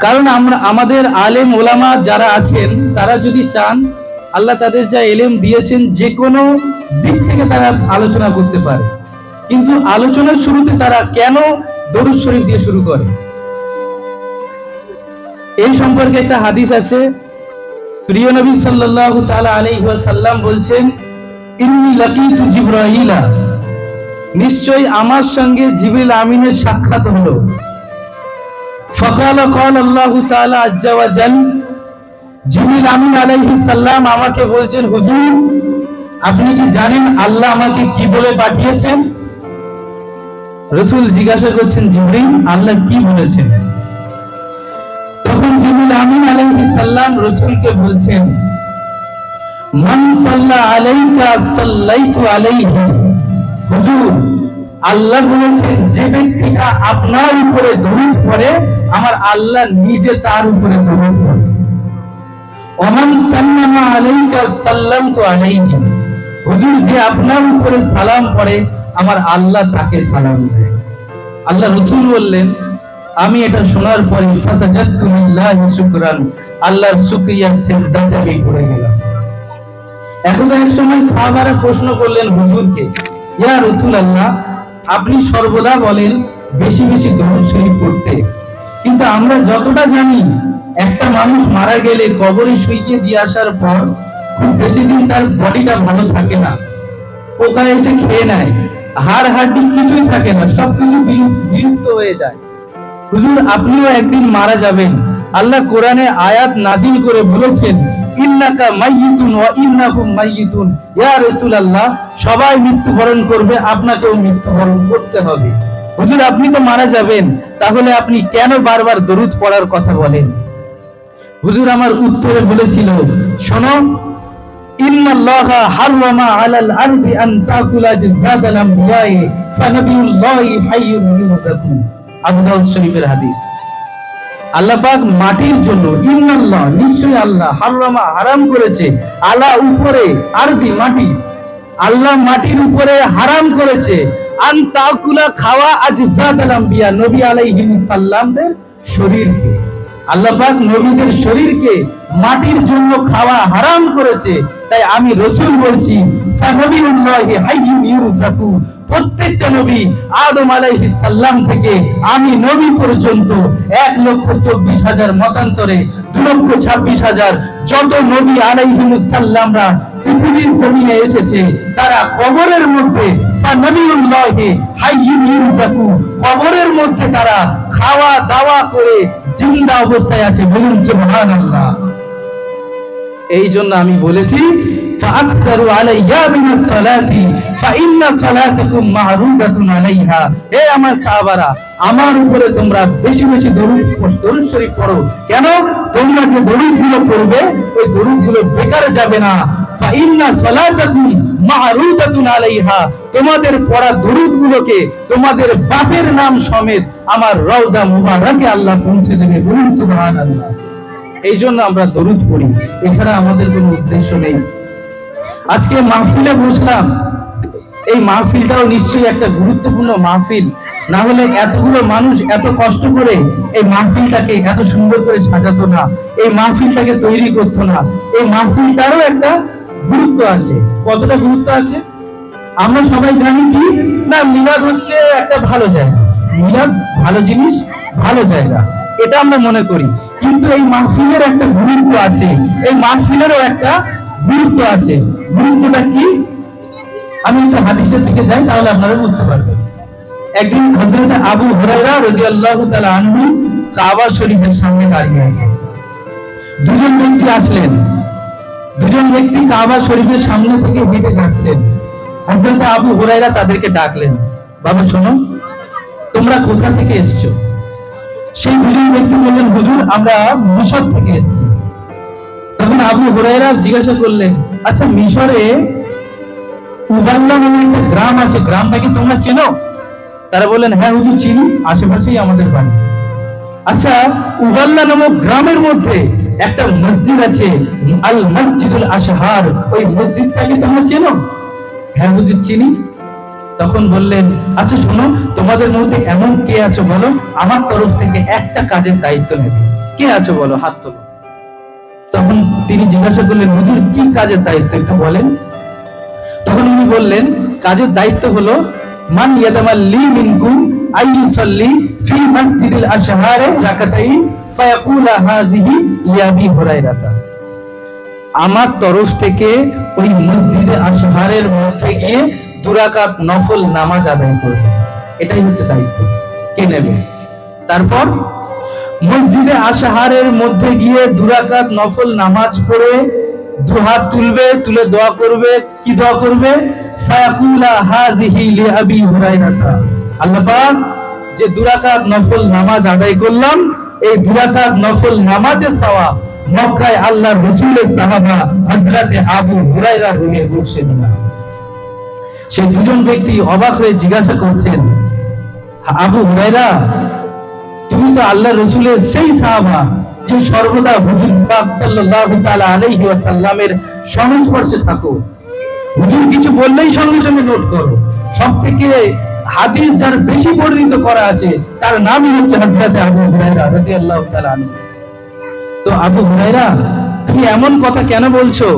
কারণ আমাদের আলেম ওলামা যারা আছেন তারা যদি চান, আল্লাহ তাদের যা এলেম দিয়েছেন যে কোনো দিক থেকে তারা আলোচনা করতে পারে, কিন্তু আলোচনার শুরুতে তারা কেন দরুদ শরীফ দিয়ে শুরু করে? এই সম্পর্কে একটা হাদিস আছে। প্রিয় নবী সাল্লাল্লাহু তাআলা আলাইহি ওয়াসাল্লাম বলছেন, ইন্নী লাকিতু জিবরাইলা, নিশ্চয়ই আমার সঙ্গে জিবরিল আমিনের সাক্ষাৎ হলো। ফাকালা ক্বাল আল্লাহু তাআলা আজ্জা ওয়া জাল, জিবরিল আমিন আলাইহিস সালাম আমাকে বলছেন, হুজুর আপনি কি জানেন আল্লাহ আমাকে কি বলে পাঠিয়েছেন? রাসূল জিজ্ঞাসা করছেন, জিবরিল আল্লাহ কি বলেছেন? তখন জিবরিল আমিন আলাইহিস সালাম রাসূলকে বলছেন, মান সাল্লা আলাইকা সাল্লাইতু আলাইহি, হুজুর আল্লাহ বলেছেন যে ব্যক্তিটা আপনার উপরে দরুদ পড়ে আমার আল্লাহ নিজে তার উপরে দরুদ পড়ে। ওমান সাল্লামা আলাইকা সাল্লামতু আলাইহি, হুজুর যে আপনার উপরে সালাম পড়ে আমার আল্লাহ তাকে সালাম দেয়। আল্লাহ রাসূল বললেন, আমি এটা শোনার পরে ফাসাজাদতু লিল্লাহি শুকরান, আল্লাহর শুকরিয়া সিজদাতে আমি পড়ে গেলাম। এখন এক সময় সাহাবারা প্রশ্ন করলেন হুজুরকে, ইয়া রাসূলুল্লাহ আপনি সর্বদা বলেন বেশি বেশি দরুদ শরীফ পড়তে, কিন্তু আমরা যতটা জানি একটা মানুষ মারা গেলে কবরে শুইয়ে দিয়ে আসার পর খুব বেশি দিন তার বডিটা ভালো থাকে না, পোকা এসে খেয়ে নেয়, হাড় হাড্ডি কিছুই থাকে না, সবকিছু বিলুপ্ত হয়ে যায়। হুজুর আপনিও একদিন মারা যাবেন, আল্লাহ কোরআনে আয়াত নাজিল করে বলেছেন, ইন্নাকা মাইয়িতুন ওয়া ইন্নাহুম মাইয়িতুন, ইয়া রাসূলুল্লাহ সবাই মৃত্যুবরণ করবে, আপনাকেও মৃত্যুবরণ করতে হবে। হুজুর আপনি তো মারা যাবেন, তাহলে আপনি কেন বারবার দরুদ পড়ার কথা বলেন? হুজুর আমার উত্তরে বলেছিল, শোনো, ইন্নাল্লাহা হাররামা আলাল আরদি আন তাকুলা জাযাদাল আমবিয়ায়ে ফানাবিয়ুল্লাহি হাইয়ুন ইউযাকু। আবু দাউদ শরীফের হাদিস। আল্লাহ পাক মাটির জন্য, ইন্নাল্লাহ নিশ্চয়ই আল্লাহ, হাররামা হারাম করেছে, আলা উপরে, আরদি মাটি, আল্লাহ মাটির উপরে হারাম করেছে, আন তাকুলা খাওয়া আজজাদাল আমবিয়া নবী আলাইহিস সালামদের শরীরকে। আল্লাহ পাক নবীদের শরীরকে মাটির জন্য খাওয়া হারাম করেছে। তাই আমি রাসূল বলছি, ফানাবিয়ুল্লাহি হাইয়ুন ইউযাকু, প্রত্যেকটা নবী আদম আলাইহিস সালাম থেকে আমি নবী পর্যন্ত 1,24,000 মতান্তরে 2,26,000 যত নবী আলাইহিস সালামরা পৃথিবীর জমিনে এসেছে তারা কবরের মধ্যে, ফানাবিয়ুল্লাহি হাইয়ুন ইউযাকু, কবরের মধ্যে তারা খাওয়া দাওয়া করে জিন্দা অবস্থায় আছে। বলুন সুবহানাল্লাহ। এই জন্য আমি বলেছি, ফাআকসারু আলাইয়া মিনাস সালাতি ফাইন্না সালাতাকুম মা'রুদাতুন আলাইহা, হে আমার সাহাবারা আমার উপরে তোমরা বেশি বেশি দরুদ শরীফ পড়ো। কেন? তোমরা যে দরুদগুলো পড়বে ওই দরুদগুলো বেকার যাবে না। ফাইন্না সালাতাকুম মা'রুদাতুন আলাইহা, তোমাদের পড়া দরুদগুলোকে তোমাদের বাপের নাম সমেত আমার রওজা মুবারাকে আল্লাহ পৌঁছে দেবে। বলুন সুবহানাল্লাহ। এই জন্য আমরা দরুদ পড়ি, এছাড়া আমাদের কোনো উদ্দেশ্য নেই। আজকে মাহফিলে বসলাম, এই মাহফিলটাও নিশ্চয়ই একটা গুরুত্বপূর্ণ মাহফিল, না হলে এতগুলো মানুষ এত কষ্ট করে এই মাহফিলটাকে এত সুন্দর করে সাজাতো না, এই মাহফিলটাকে তৈরি করতো না। এই মাহফিলটারও একটা গুরুত্ব আছে। কতটা গুরুত্ব আছে আমরা সবাই জানি কি না? মিলাদ হচ্ছে একটা ভালো জায়গা, মিলাদ ভালো জিনিস, ভালো জায়গা, এটা আমরা মনে করি। কিন্তু এই মাহফিলের একটা গুরুত্ব আছে, এই মাহফিলেরও একটা গুরুত্ব আছে। গুরুত্বটা কি? আমি একটু হাদিসের দিকে যাই, তাহলে আপনারা বুঝতে পারবেন। একদিন হযরত আবু হুরায়রা রাদিয়াল্লাহু তাআলা আনহু কাবা শরীফের সামনে দাঁড়িয়ে আছেন। দুজন ব্যক্তি আসলেন, দুজন ব্যক্তি কাবা শরীফের সামনে থেকে হেঁটে যাচ্ছেন। হযরত আবু হুরায়রা তাদেরকে ডাকলেন, বাবা শোনো, তোমরা কোথা থেকে এসেছো? সেই দুজন ব্যক্তি বললেন, হুজুর আমরা মিশর থেকে এসেছি। তখন আবু হুরায়রা জিজ্ঞাসা করলেন, আচ্ছা মিশরে উবাল্লা নামে একটা গ্রাম আছে, গ্রামটা কি তোমরা চেনো? তারা বললেন, হ্যাঁ হুজুর চিনি, আশেপাশেই আমাদের বাড়ি। আচ্ছা উবাল্লা নামক গ্রামের মধ্যে একটা মসজিদ আছে, আল মসজিদুল আশহার, ওই মসজিদটা কি তোমরা চেনো? হ্যাঁ হুজুর চিনি। তখন বললেন, আচ্ছা শোনো, তোমাদের মধ্যে এমন কে আছে বলো, আমার তরফ থেকে একটা কাজের দায়িত্ব নেবে। কে আছো বলো, হাত তোলো। তখন তিনি জিজ্ঞাসা করলেন, হুজুর কি কাজের দায়িত্ব একটু বলেন। তখন উনি বললেন, কাজের দায়িত্ব হলো মান ইয়াদামাল্লি মিনকুম আইয়ুসাল্লি ফি মসজিদিল আশহারে রাকাতাইন ফায়াকুলা হাযিহি লিআবি হুরায়রাতা। আমার তরফ থেকে ওই মসজিদে আশহারের মধ্যে গিয়ে 2 রাকাত নফল নামাজ আদায় করবে, এটাই হচ্ছে দায়িত্ব। কে নেবে? তারপর মসজিদে আশহারের মধ্যে গিয়ে 2 রাকাত নফল নামাজ পড়ে 2 হাত তুলবে, তুলে দোয়া করবে। কি দোয়া করবে? ফায়াকুলা হাযিহি লিআবি হুরায়রাতা, আল্লাহ পাক যে 2 রাকাত নফল নামাজ আদায় করলাম, এই 2 রাকাত নফল নামাজের সওয়াব মক্কায় আল্লাহর রাসূলের সাহাবা হযরতে আবু হুরায়রা রুহে বসে দিলাম। সেই দুজন ব্যক্তি অবাক হয়ে জিজ্ঞাসা করছেন, আবু হুরায়রা, তুমি তো আল্লাহর রাসূলের সেই সাহাবা যে সর্বদা হুজুর পাক সাল্লাল্লাহু তাআলা আলাইহি ওয়াসাল্লামের সংস্পর্শে থাকো, হুজুর কিছু বললেই সঙ্গে সঙ্গে নোট করো। সবথেকে হাদিস যার বেশি বর্ণিত করা আছে তার নামই হচ্ছে হযরত আবু হুরায়রা রাদিয়াল্লাহু তাআলা আনহু। তো আবু হুরায়রা, তুমি এমন কথা কেন বলছো?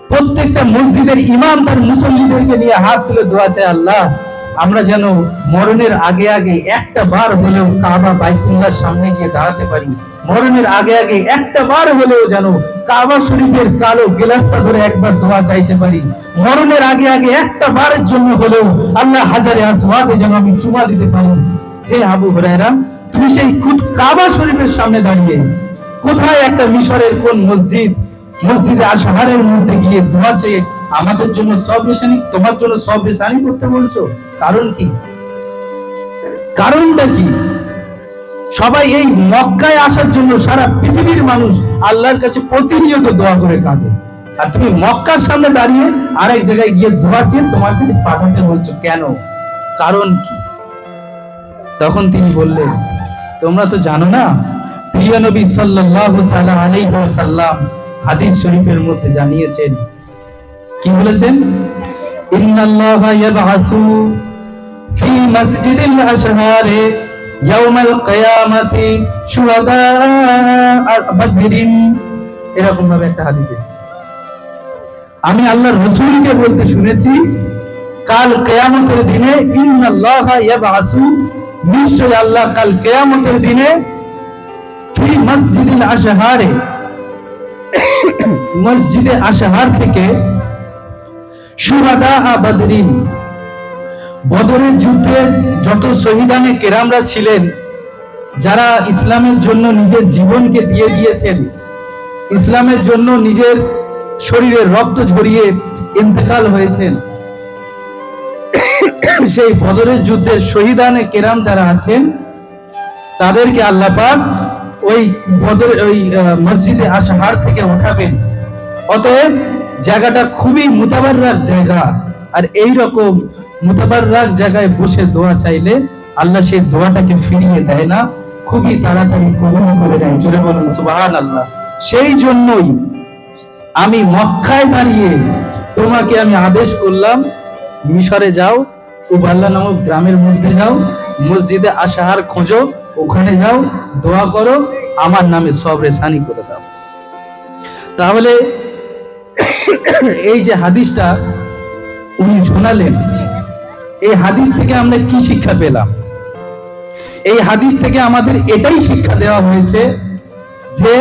প্রত্যেকটা মসজিদের ইমাম তার মুসল্লিদেরকে নিয়ে হাত তুলে দোয়া চায়, আল্লাহ আমরা যেন মরণের আগে আগে একটা বার হলেও কাবা বাইতুল্লাহর সামনে গিয়ে দাঁড়াতে পারি, মরণের আগে আগে একটা বার হলেও যেন কাবা শরীফের কালো গিলাফটা ধরে একবার দোয়া চাইতে পারি, মরণের আগে আগে একটা বারের জন্য হলেও আল্লাহ হাজারে আসওয়াদে যেন আমি চুমা দিতে পারি। হে আবু হুরায়রা, তুমি সেই খুদ কাবা শরীফের সামনে দাঁড়িয়ে কোথায় একটা মিশরের কোন মসজিদে আশহারের মধ্যে গিয়ে দোয়া চেয়ে আমাদের জন্য সব রেশানি, তোমার জন্য সব রেশানি করতে বলছো? কারণ কি? কারণটা কি? সবাই এই মক্কায় আসার জন্য সারা পৃথিবীর মানুষ আল্লাহর কাছে প্রতিনিয়ত দোয়া করে কাঁদে, আর তুমি মক্কার সামনে দাঁড়িয়ে আরেক জায়গায় গিয়ে দোয়া চেয়ে তোমাকে পাঠাতে বলছো কেন? কারণ কি? তখন তিনি বললেন, তোমরা তো জানো না, প্রিয় নবী সাল্লাল্লাহু তাআলা আলাইহি ওয়াসাল্লাম হাদিস শরীফের মধ্যে জানিয়েছেন, কি বলেছেন? ইন্নাল্লাহা ইয়াবআসু ফি মসজিদিল আশহারে ইয়াউমাল কিয়ামাতি শুহাদা বদরিন। এরকম ভাবে একটা হাদিস এসেছে। আমি আল্লাহর রাসূলকে বলতে শুনেছি, কাল কিয়ামতের দিনে ইন্নাল্লাহা ইয়াবআসু, নিশ্চয় আল্লাহ কাল কিয়ামতের দিনে ফি মসজিদিল আশহারে, মসজিদে আশহার থেকে শুহাদা বদরিন, বদরের যুদ্ধে যত শহীদানে কেরামরা ছিলেন, যারা ইসলামের জন্য নিজের জীবনকে দিয়ে দিয়েছেন, ইসলামের জন্য নিজের শরীরের রক্ত ঝরিয়ে ইন্তেকাল হয়েছেন, সেই বদরের যুদ্ধের শহীদানে কেরাম যারা আছেন তাদেরকে আল্লাহ পাক ওই মসজিদে আশহার থেকে উঠাবেন। অতএব জায়গাটা খুবই মুতাবাররাক জায়গা, আর এই রকম মুতাবাররাক জায়গায় বসে দোয়া চাইলে আল্লাহ সেই দোয়াটাকে ফিরিয়ে দেয় না, খুবই তাড়াতাড়ি কবুল করে দেয়। জোরে বলুন সুবহানাল্লাহ। সেই জন্যই আমি মক্কায় দাঁড়িয়ে তোমাকে আমি আদেশ করলাম, মিশরে যাও, উবাল্লা নামক গ্রামের মধ্যে যাও, মসজিদে আশহার খোঁজো, ওখানে যাও, দোয়া করো, আমার নামে সব রেশানি করে দাও। তাহলে এই যে হাদিসটা উনি শোনালেন, এই হাদিস থেকে আমরা কি শিক্ষা পেলাম? এই হাদিস থেকে আমাদের এটাই শিক্ষা দেওয়া হয়েছে যে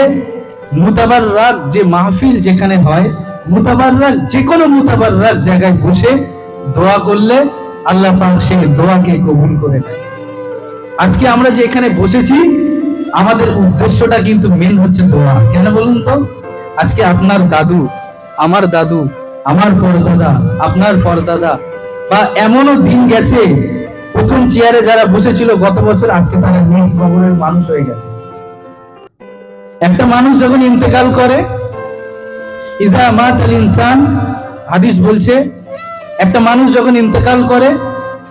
মুতাবাররাক যে মাহফিল যেখানে হয়, মুতাবাররাক যে কোনো মুতাবাররাক জায়গায় বসে দোয়া করলে আল্লাহ পাক সেই দোয়াকে কবুল করে নেয়। আজকে আমরা যে এখানে বসেছি, আমাদের উদ্দেশ্যটা কিন্তু মেন হচ্ছে দোয়া। কেন বলুন তো? আজকে আপনার দাদু, আমার দাদু, আমার পরদাদা, আপনার পরদাদা, বা এমনও দিন গেছে প্রথম চেয়ারে যারা বসেছিল গত বছর, আজকে তারা নেই, কবরের মানুষ হয়ে গেছে। একটা মানুষ যখন ইন্তেকাল করে, ইজা মাতাল ইনসান, হাদিস বলছে একটা মানুষ যখন ইন্তেকাল করে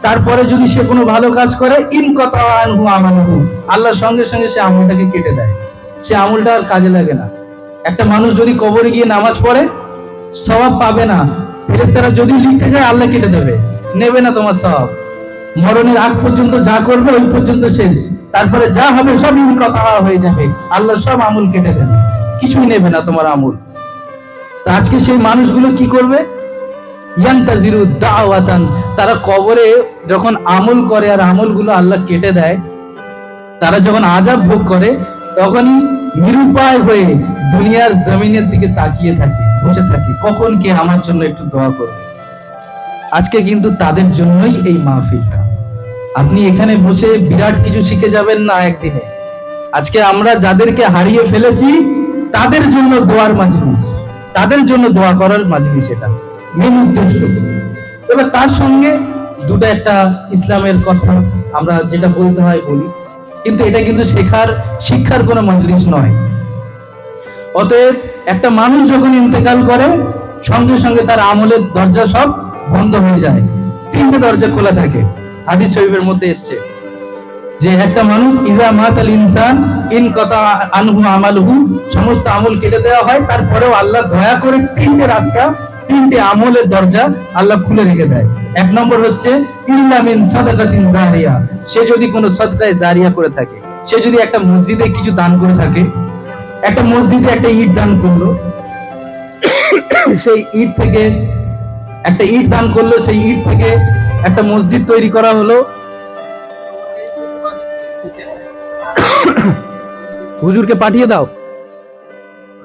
তারপরে যদি সে কোনো ভালো কাজ করে, ইনকাতা আনহু আমালুহু, আল্লাহ সঙ্গে সঙ্গে সে আমলটাকে কেটে দেয়, সে আমলটা আর কাজে লাগে না। একটা মানুষ যদি কবরে গিয়ে নামাজ পড়ে, সওয়াব পাবে না, ফেরেশতারা যদি লিখতে যায় আল্লাহ কেটে দেবে, নেবে না তোমার সওয়াব। মরণের আগ পর্যন্ত যা করবে ওই পর্যন্ত শেষ, তারপরে যা হবে সব কথা হয়ে যাবে, আল্লাহ সব আমল কেটে দেবে, কিছুই নেবে না তোমার আমল। আজকে সেই মানুষগুলো কি করবে? ইয়ান্তাজিরু দাওয়াতান, তারা কবরে যখন আমল করে আর আমলগুলো আল্লাহ কেটে দেয়, তারা যখন আযাব ভোগ করে তখনই নিরুপায় হয়ে দুনিয়ার জমিনের দিকে তাকিয়ে থাকে, বসে থাকে, কখন কে আমার জন্য একটু দোয়া করবে। আজকে কিন্তু তাদের জন্যই এই মাহফিলটা। আপনি এখানে বসে বিরাট কিছু শিখে যাবেন না একদিনে। আজকে আমরা যাদেরকে হারিয়ে ফেলেছি তাদের জন্য দোয়ার মাজলিস, তাদের জন্য দোয়া করার মাজলিস, এটা মেন উদ্দেশ্য। এবার তার সঙ্গে দুটো একটা ইসলামের কথা আমরা যেটা বলতে হয় বলি, কিন্তু এটা কিন্তু শিক্ষার কোনো মাজলিস নয়। অতএব একটা মানুষ যখন ইন্তেকাল করে সঙ্গে সঙ্গে তার আমলের দরজা সব বন্ধ হয়ে যায়, তিনটে দরজা খোলা থাকে। হাদিস শরীফের মধ্যে এসেছে যে একটা মানুষ ইজা মাতাল ইনসান ইন কথা আনহু আমালহু, সমস্ত আমল কেটে দেওয়া হয়, তারপরেও আল্লাহ দয়া করে তিনটে রাস্তা, তিনটে আমলের দরজা আল্লাহ খুলে রেখে দেয়। এক নম্বর হচ্ছে ইল্লা মিন সাদাকাতিন জারিয়া, সে যদি কোনো সাদকায়ে জারিয়া করে থাকে, সে যদি একটা মসজিদে কিছু দান করে থাকে, একটা মসজিদে একটা ইট দান করলো, সেই ইট থেকে একটা ইট দান করলো, সেই ইট থেকে একটা মসজিদ তৈরি করা হলো। হুজুরকে পাঠিয়ে দাও,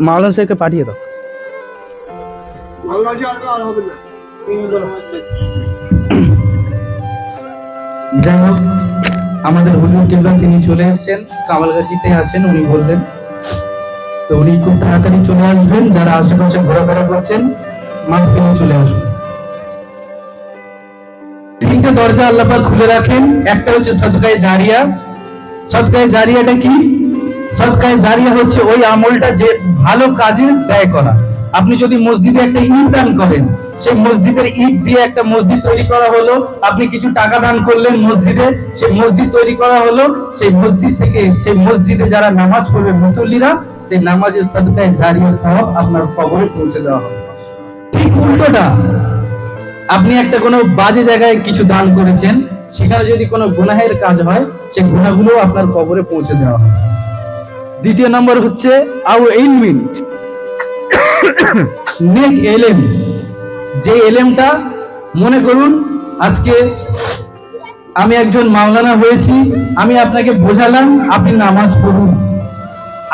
মাওলানা সাহেবকে পাঠিয়ে দাও। যাই হোক, আমাদের হুজুর কেবলা তিনি চলে এসেছেন, কামালগাছিতে আছেন, উনি বললেন তো উনি খুব তাড়াতাড়ি চলে আসবেন। যারা আশেপাশে ঘোরাফেরা করছেন মাহফিলে চলে আসুন। তিনটে দরজা আল্লাহ পাক খুলে রাখেন। একটা হচ্ছে সাদকায়ে জারিয়া। সাদকায়ে জারিয়াটা কি? সাদকায়ে জারিয়া হচ্ছে ওই আমলটা যে ভালো কাজে ব্যয় করা। আপনি যদি মসজিদে একটা ইট দান করেন, সেই মসজিদের ইট দিয়ে একটা মসজিদ তৈরি করা হলো, আপনি কিছু টাকা দান করলেন মসজিদে, সেই মসজিদ তৈরি করা হলো, সেই মসজিদ থেকে সেই মসজিদে যারা নামাজ পড়বে মুসল্লিরা, সেই নামাজের সাদকায়ে জারিয়া সওয়াব আপনার কবরে পৌঁছে দেওয়া হবে। ঠিক উল্টোটা, আপনি একটা কোনো বাজে জায়গায় কিছু দান করেছেন, সেখানে যদি কোনো গুনাহের কাজ হয়, সেই গুনাহগুলো আপনার কবরে পৌঁছে দেওয়া হবে। দ্বিতীয় নম্বর হচ্ছে আউ ইলমিন, নেক এলেম। যে এলেমটা, মনে করুন আজকে আমি একজন মাওলানা হয়েছি, আমি আপনাকে বোঝালাম আপনি নামাজ পড়ুন,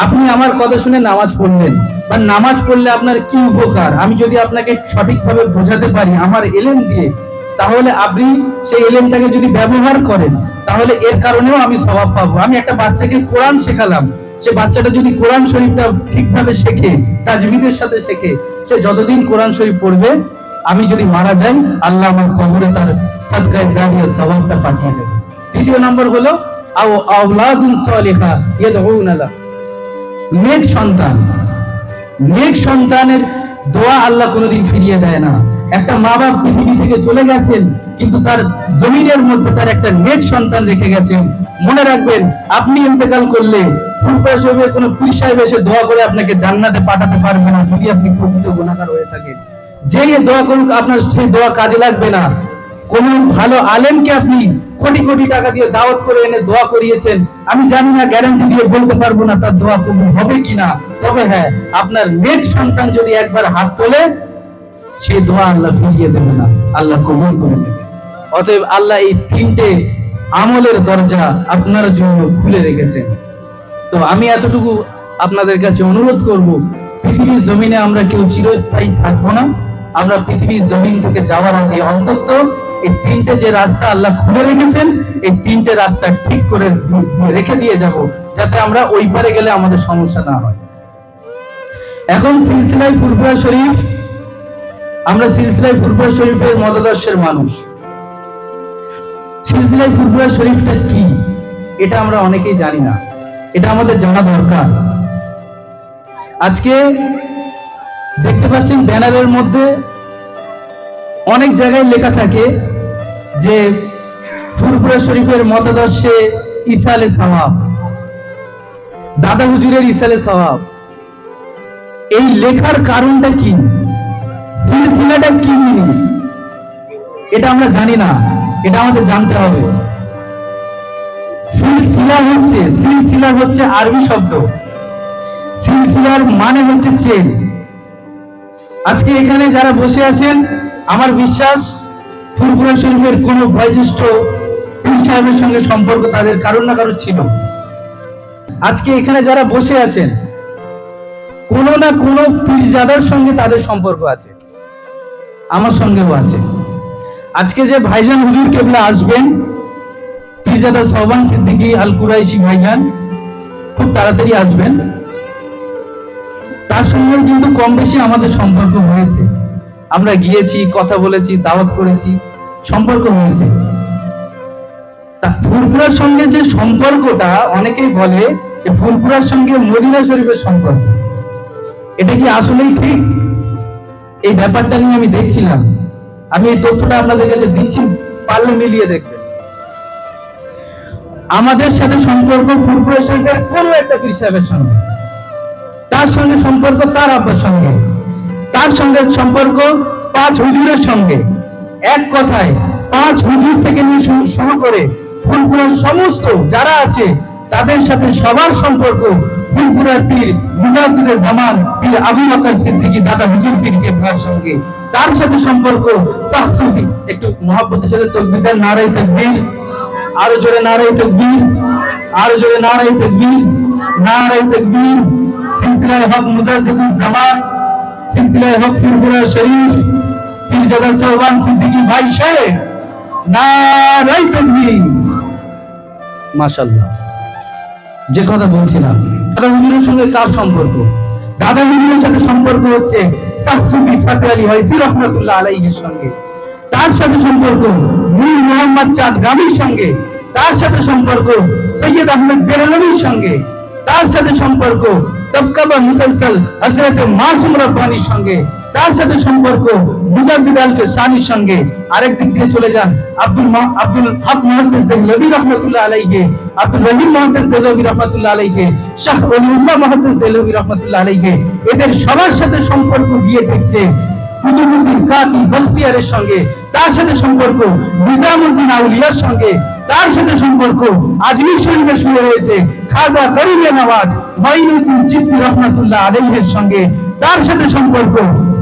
আপনি আমার কথা শুনে নামাজ পড়লেন, বা নামাজ পড়লে আপনার কি উপকার আমি যদি আপনাকে সঠিকভাবে বোঝাতে পারি আমার এলেম দিয়ে, তাহলে আপনি সেই এলেমটাকে যদি ব্যবহার করেন, তাহলে এর কারণেও আমি সওয়াব পাবো। আমি একটা বাচ্চাকে কোরআন শেখালাম, সে বাচ্চাটা যদি কোরআন শরীফটা ঠিকভাবে শেখে, তাজবিদের সাথে শেখে, সে যতদিন কোরআন শরীফ পড়বে, আমি যদি মারা যাই আল্লাহ আমার কবরে তার সাদকায়ে জারিয়া সওয়াবটা পাঠিয়ে দেবে। তৃতীয় নম্বর হলো আও আওলাদুন সালিহা ইয়াদউনা লা, নেক সন্তান। নেক সন্তানের দোয়া আল্লাহ কোনোদিন ফিরিয়ে দেয় না। একটা মা বাপ পৃথিবী থেকে চলে গেছেন, কিন্তু তার জমিনের মধ্যে তার একটা নেক সন্তান রেখে গেছেন। মনে রাখবেন, আপনি ইন্তেকাল করলে কোনো পীর সাহেব এসে দোয়া করে আপনাকে জান্নাতে পাঠাতে পারবে না, যদি আপনি প্রকৃত গুনাহগার হয়ে থাকেন। যে দোয়া করুক আপনার সেই দোয়া কাজে লাগবে না। কোন ভালো আলেমকে আপনি কোটি কোটি টাকা দিয়ে দাওয়াত করে এনে দোয়া করিয়েছেন, আমি জানি না, গ্যারান্টি দিয়ে বলতে পারবো না তার দোয়া কবুল হবে কিনা। তবে হ্যাঁ, আপনার নেক সন্তান যদি একবার হাত তোলে, সেই দোয়া আল্লাহ ফিরিয়ে দেবে না, আল্লাহ কবুল করে নেবে। অতএব আল্লাহ এই তিনটে আমলের দরজা আপনার জন্য খুলে রেখেছেন। তো আমি এতটুকু আপনাদের কাছে অনুরোধ করব, পৃথিবীর জমিনে আমরা কেউ চিরস্থায়ী থাকবো না। আমরা পৃথিবীর জমিন থেকে যাওয়ার আগে অন্তত এই তিনটে যে রাস্তা আল্লাহ খুলে রেখেছেন, এই তিনটে রাস্তা ঠিক করে রেখে দিয়ে যাব, যাতে আমরা ওই পারে গেলে আমাদের সমস্যা না হয়। এখন সিলসিলায়ে ফুরফুরা শরীফ, আমরা সিলসিলায়ে ফুরফুরা শরীফের মতাদর্শের মানুষ। সিলসিলায়ে ফুরফুরা শরীফটা কি, এটা আমরা অনেকেই জানি না, এটা আমাদের জানা দরকার। আজকে দেখতে পাচ্ছেন ব্যানারের মধ্যে অনেক জায়গায় লেখা থাকে যে ফুরফুরা শরীফের মতাদর্শে ইসালে সওয়াব, দাদা হুজুরের ইসালে সওয়াব। এই লেখার কারণটা কি, সিলসিলাটা কি জিনিস, এটা আমরা জানি না, এটা আমাদের জানতে হবে। সিলসিলা হচ্ছে আরবি শব্দ। সিলসিলার মানে হচ্ছে চেন। আজকে এখানে যারা বসে আছেন, আমার বিশ্বাস ফুরফুরা শরীফের কোন বয়োজ্যেষ্ঠ পীর সাহেবের সঙ্গে সম্পর্ক তাদের কারোর না কারোর ছিল। আজকে এখানে যারা বসে আছেন, কোনো না কোনো পীরজাদার সঙ্গে তাদের সম্পর্ক আছে, আমার সঙ্গেও আছে। আজকে যে ভাইজান হুজুর কেবলা আসবেন, পীরজাদা সোহবান সিদ্দিকী আল কুরাইশি ভাইজান খুব তাড়াতাড়ি আসবেন, তার সঙ্গে কিন্তু কম বেশি আমাদের সম্পর্ক হয়েছে। আমরা গিয়েছি, কথা বলেছি, দাওয়াত করেছি, সম্পর্ক হয়েছে। ফুরফুরার সঙ্গে যে সম্পর্কটা, অনেকেই বলে যে ফুরফুরার সঙ্গে মদিনা শরীফের সম্পর্ক, এটা কি আসলেই ঠিক? এই ব্যাপারটা নিয়ে আমি দেখছিলাম, আমি এই তথ্যটা আপনাদের কাছে দিচ্ছি, পারলে মিলিয়ে দেখবেন। আমাদের সাথে সম্পর্ক ফুরফুরা শরীফের কোন একটা পীর সাহেবের সঙ্গে, তার সঙ্গে সম্পর্ক তার আব্বার সঙ্গে, তার সঙ্গে সম্পর্ক 5 হুজুরের সঙ্গে। এক কথায় 5 হুজুর থেকে নিয়ে শুরু করে ফুরফুরার সমস্ত যারা আছে তাদের সাথে সবার সম্পর্ক ফুরফুরার পীর মুজাদ্দিদ জামান পীর আবু বকর সিদ্দিকী দাদা হুজুর পীর কেবলার সঙ্গে, তার সাথে সম্পর্ক শাহ সুফি। একটু মুহাব্বতের সাথে তাকবীর দেন, নারে তাকবীর, আরো জোরে নারে তাকবীর, আরো জোরে নারে তাকবীর, নারে তাকবীর। সিলসিলায়ে হক মুজাদ্দিদুল জামান, সিলসিলায়ে হক ফুরফুরা শরীফ পীরজাদা সোহবান সিদ্দিকী ভাই সাহেব, নারে তাকবীর। মাশাআল্লাহ। যে কথা বলছিলাম, দাদা হুজুরের সঙ্গে কার সম্পর্ক? দাদা হুজুরের সাথে সম্পর্ক হচ্ছে শাহ সুফি ফাতে আলী ওয়াইসি রাহমাতুল্লাহ আলাইহির সঙ্গে, তার সাথে সম্পর্ক মীর মোহাম্মদ চাঁদ গামীর সঙ্গে, তার সাথে সম্পর্ক সৈয়দ আহমেদ বেরেলভীর সঙ্গে, তার সাথে সম্পর্ক তবকাবা মুসলসল হযরত মাসুম রব্বানির সঙ্গে, তার সাথে সম্পর্ক মুজাদ্দিদ আলফে সানির সঙ্গে। আরেক দিক দিয়ে চলে যান আব্দুল হক মুহাদ্দিস দেহলভী রাহমাতুল্লাহ আলাইহি, আব্দুল রহিম মুহাদ্দিস দেহলভী রাহমাতুল্লাহ আলাইহি, শাহ ওলিউল্লাহ মুহাদ্দিস দেহলভী রাহমাতুল্লাহ আলাইহি। এদের সবার সাথে সম্পর্ক গিয়ে দেখছে কুতুবুদ্দিন কাকি বখতিয়ারের সঙ্গে, তার সাথে সম্পর্ক নিজামউদ্দিন আউলিয়ার সঙ্গে, তার সাথে সম্পর্ক আজমির শরীফে শুরু হয়েছে খাজা করিমে নওয়াজ মাইনুদ্দিন চিশতি রাহমাতুল্লাহ আলাইহির সঙ্গে, তার সাথে সম্পর্ক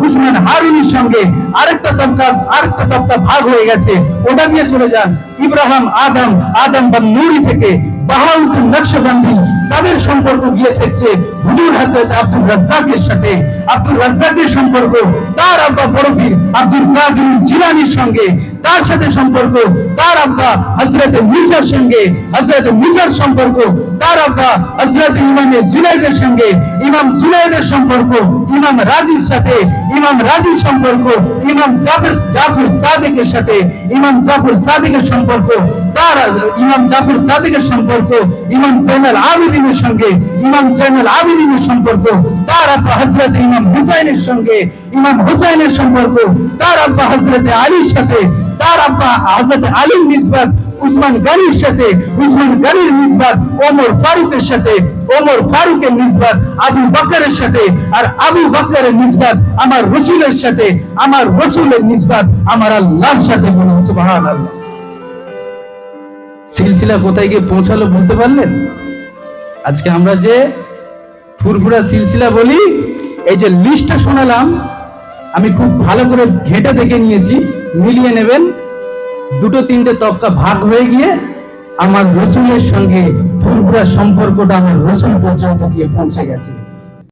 উসমান হারুনির সঙ্গে। আরেকটা তবকা ভাগ হয়ে গেছে, ওটা দিয়ে চলে যান ইব্রাহিম আদম বান্নুরি থেকে বাহাউদ্দিন নকশবন্দি, তাদের সম্পর্ক গিয়ে থাকছে হুজুর হযরত আব্দুল রাজ্জাকের সাথে। আব্দুল রাজ্জাকের সম্পর্ক তার আব্বা বড় পীর আব্দুল কাদের জিলানীর সঙ্গে, তার সাথে সম্পর্ক তার আব্বা হযরত মির্জার সঙ্গে, হযরত মির্জার সম্পর্ক তার আব্বা হযরত ইমাম জুনাইদের সঙ্গে, ইমাম জুনাইদের সম্পর্ক ইমাম রাজির সাথে, ইমাম রাজির সম্পর্ক ইমাম জাফর সাদিকের সাথে, ইমাম জাফর সাদিকের সম্পর্ক তার ইমাম জাফর সাদিকের সম্পর্ক ইমাম জাইনুল আবেদিনের সঙ্গে, ইমাম জাইনুল আবেদিনের সম্পর্ক তার আব্বা হযরত ইমাম হুসাইনের সঙ্গে, ইমাম হুসাইনের সম্পর্ক তার আব্বা হযরত আলীর সাথে, তার আব্বা হযরত আলীর নিসবত উসমান গনির সাথে, উসমান গনির নিসবত ওমর ফারুকের সাথে, ওমর ফারুকের নিসবত আবু বকরের সাথে, আর আবু বকরের নিসবত আমার রাসূলের সাথে, আমার রাসূলের নিসবত আমার আল্লাহর সাথে। বলুন সুবহানাল্লাহ। সিলসিলা কোথায় গিয়ে পৌঁছালো বুঝতে পারলেন? আজকে আমরা যে ফুরফুরা সিলসিলা বলি, এই যে লিস্টটা শোনালাম, আমি খুব ভালো করে ঘেঁটে দেখে নিয়েছি, মিলিয়ে নেবেন। 2-3টে তবকা ভাগ হয়ে গিয়ে আমার রাসূলের সঙ্গে ফুরফুরা সম্পর্কটা আমার রাসূল পর্যন্ত গিয়ে পৌঁছে গেছে।